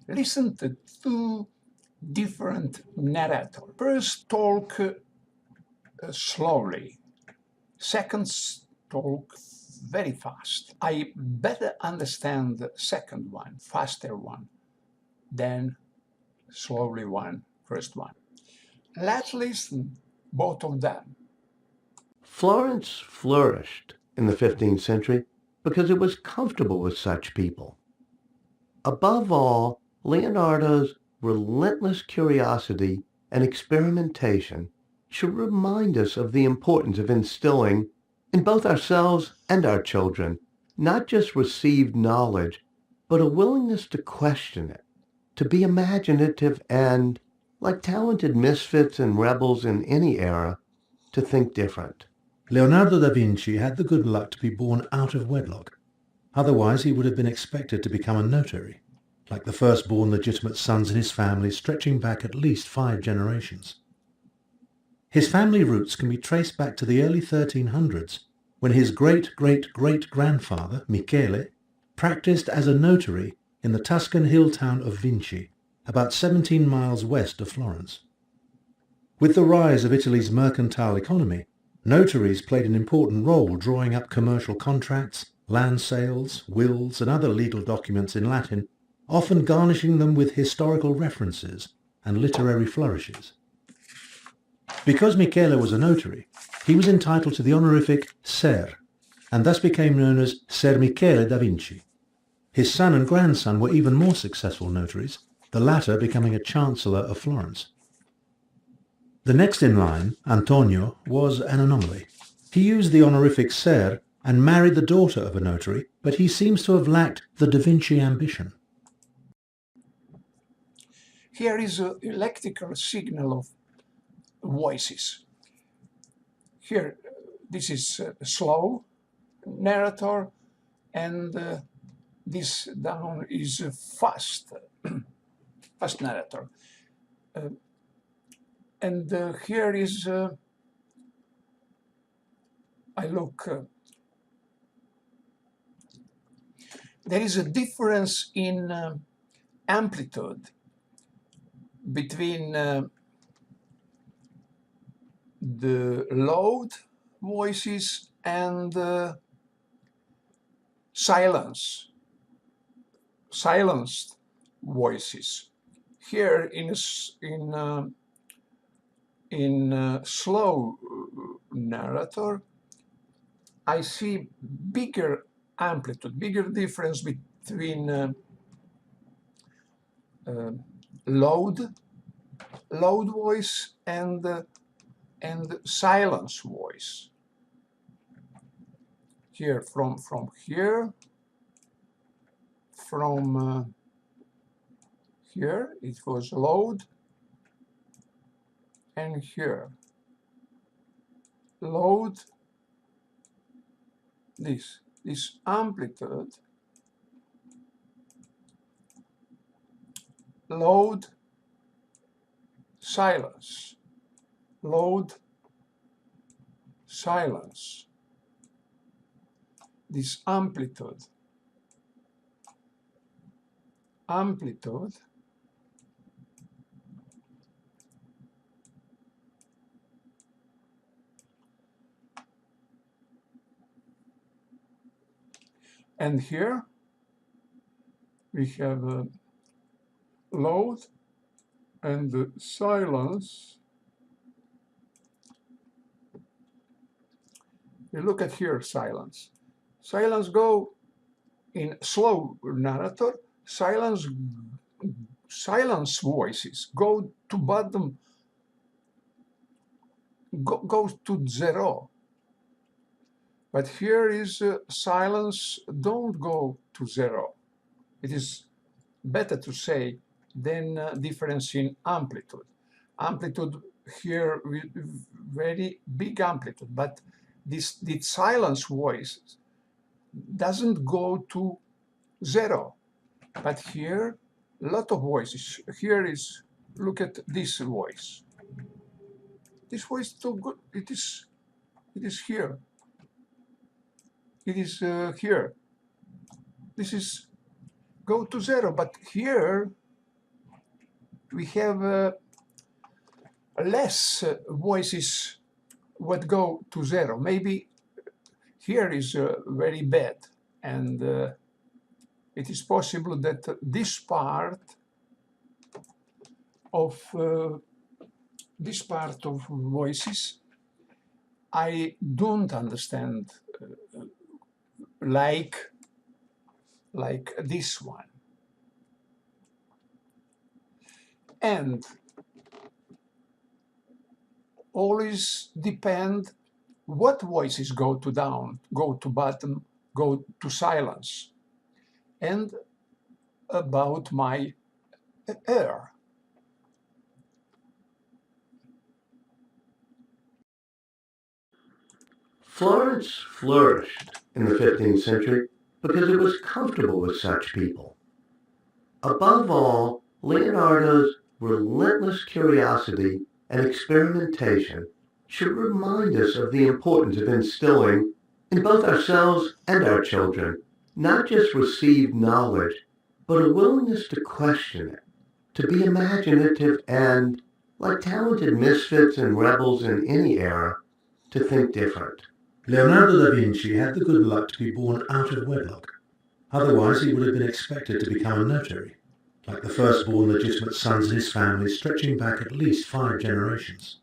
Listen to two different narrators. First talk slowly, second talk very fast. I better understand the second one, faster one, than slowly one, first one. Let's listen both of them. Florence flourished in the 15th century because it was comfortable with such people. Above all, Leonardo's relentless curiosity and experimentation should remind us of the importance of instilling in both ourselves and our children not just received knowledge, but a willingness to question it, to be imaginative and, like talented misfits and rebels in any era, to think different. Leonardo da Vinci had the good luck to be born out of wedlock. Otherwise, he would have been expected to become a notary, like the firstborn legitimate sons in his family stretching back at least 5 generations. His family roots can be traced back to the early 1300s, when his great-great-great-grandfather, Michele, practiced as a notary in the Tuscan hill town of Vinci, about 17 miles west of Florence. With the rise of Italy's mercantile economy, notaries played an important role drawing up commercial contracts, land sales, wills, and other legal documents in Latin, often garnishing them with historical references and literary flourishes. Because Michele was a notary, he was entitled to the honorific Ser, and thus became known as Ser Michele da Vinci. His son and grandson were even more successful notaries, the latter becoming a Chancellor of Florence. The next in line, Antonio, was an anomaly. He used the honorific Ser and married the daughter of a notary, but he seems to have lacked the Da Vinci ambition. Here is an electrical signal of voices. Here, this is a slow narrator, and this down is a fast narrator. And here is, I look, there is a difference in amplitude between the loud voices and silenced voices. Here in slow narrator, I see bigger amplitude, bigger difference between loud voice and silence voice. Here, from here, from here it was loud, and here load this amplitude, load, silence, load, silence. This amplitude, and here we have a load and the silence. You look at here, silence. Silence go in slow narrator, silence voices go to bottom, goes to 0. But here is silence don't go to 0. It is better to say than difference in amplitude. Amplitude here with very big amplitude, but this silence voice doesn't go to 0. But here, a lot of voices. Here is, look at this voice. This voice too good. It is here. It is here. This is go to 0, but here we have less voices what go to zero. Maybe here is very bad, and it is possible that this part of voices I don't understand like this one. And always depend what voices go to down, go to bottom, go to silence, and about my air. Florence flourished in the 15th century because it was comfortable with such people. Above all, Leonardo's relentless curiosity and experimentation should remind us of the importance of instilling in both ourselves and our children not just received knowledge, but a willingness to question it, to be imaginative and, like talented misfits and rebels in any era, to think different. Leonardo da Vinci had the good luck to be born out of wedlock. Otherwise, he would have been expected to become a notary, like the firstborn legitimate sons in his family stretching back at least 5 generations.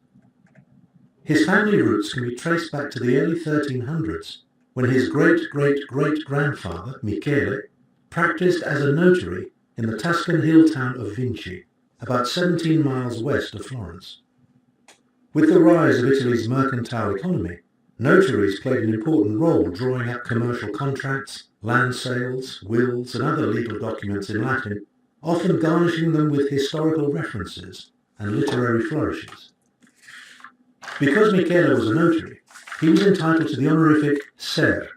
His family roots can be traced back to the early 1300s, when his great-great-great-grandfather, Michele, practiced as a notary in the Tuscan hill town of Vinci, about 17 miles west of Florence. With the rise of Italy's mercantile economy, notaries played an important role drawing up commercial contracts, land sales, wills, and other legal documents in Latin, often garnishing them with historical references and literary flourishes. Because Michele was a notary, he was entitled to the honorific Ser,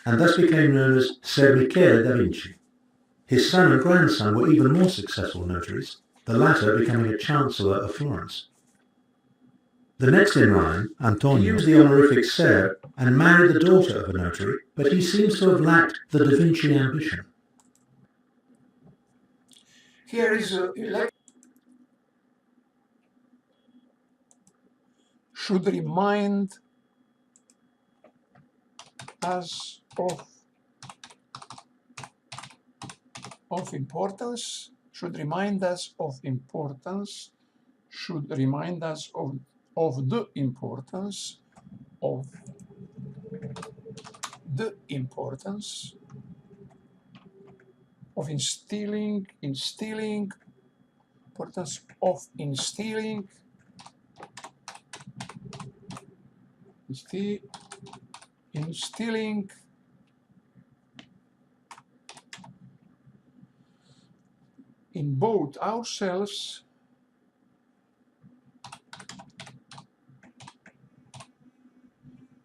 and thus became known as Ser Michele da Vinci. His son and grandson were even more successful notaries, the latter becoming a chancellor of Florence. The next in line, Antonio, used the honorific Ser and married the daughter of a notary, but he seems to have lacked the Da Vinci ambition. Here is should remind us of importance, should remind us of importance, should remind us of the importance of the importance of instilling importance of instilling in both ourselves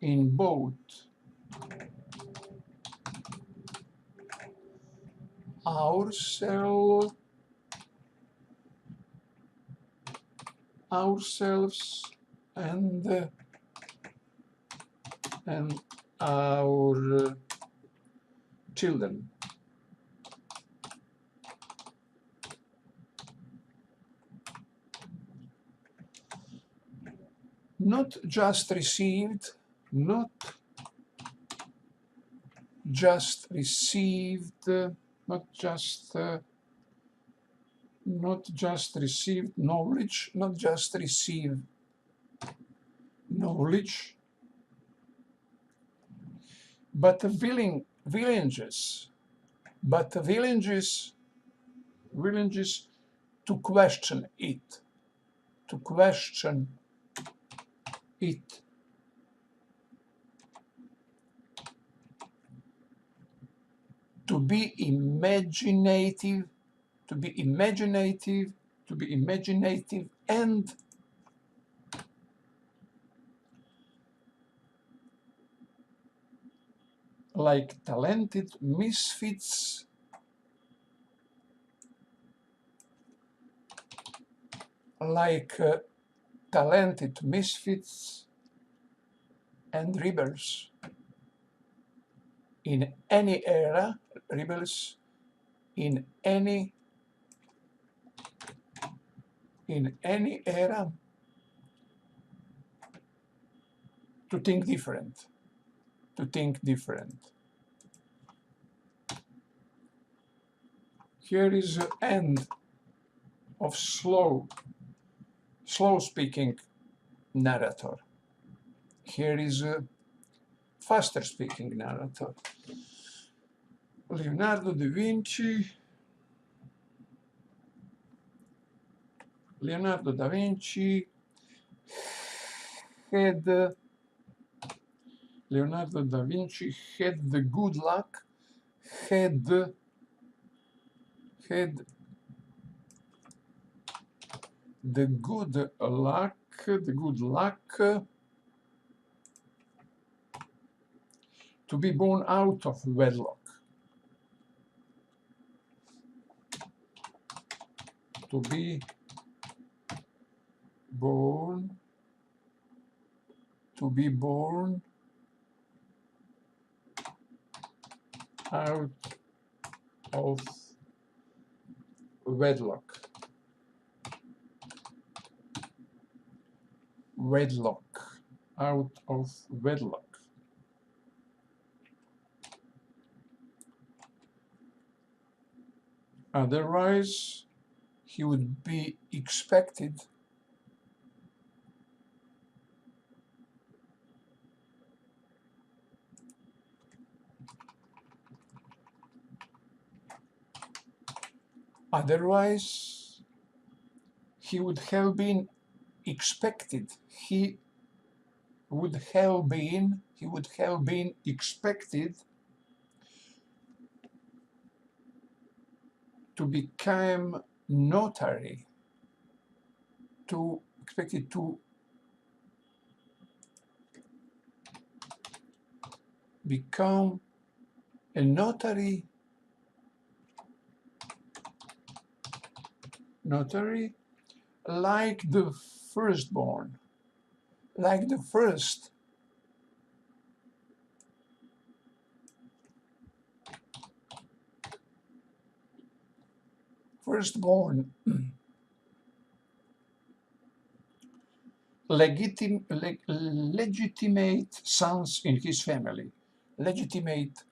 in both ourselves and our children. Not just received, not just received, not just received knowledge, not just receive knowledge, but villages to question it, to be imaginative, and like talented misfits and rebels in any era, rebels in any in any era to think different, to think different. Here is the end of slow speaking narrator. Here is a faster speaking narrator. Leonardo da Vinci. Leonardo da Vinci had Leonardo da Vinci had the good luck, had the good luck to be born out of wedlock. To be born out of wedlock. Out of wedlock. Otherwise, he would be expected Otherwise, he would have been expected. He would have been expected to become notary, expected to become a notary like the firstborn, like the firstborn, legitimate sons in his family, legitimate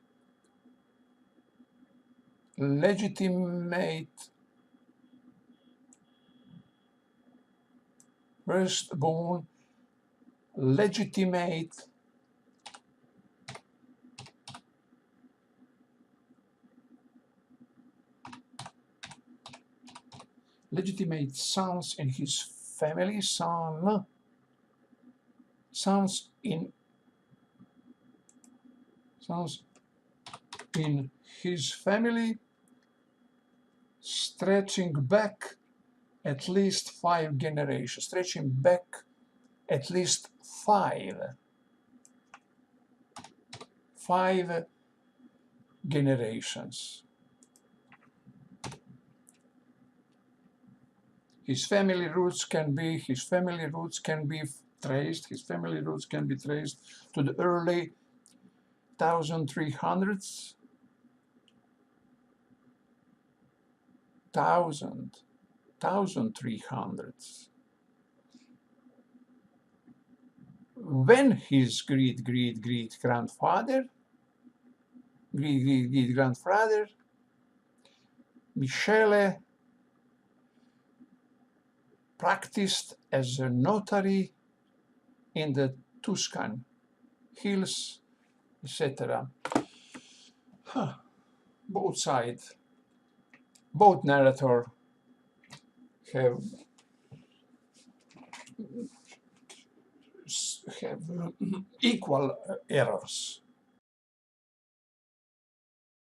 firstborn, legitimate sons in his family, sons in his family, stretching back at least 5 generations, stretching back at least five generations. His family roots can be traced to the early 1300s, 1300s, when his great-grandfather Michele practiced as a notary in the Tuscan hills, etc. Both narrators have equal errors.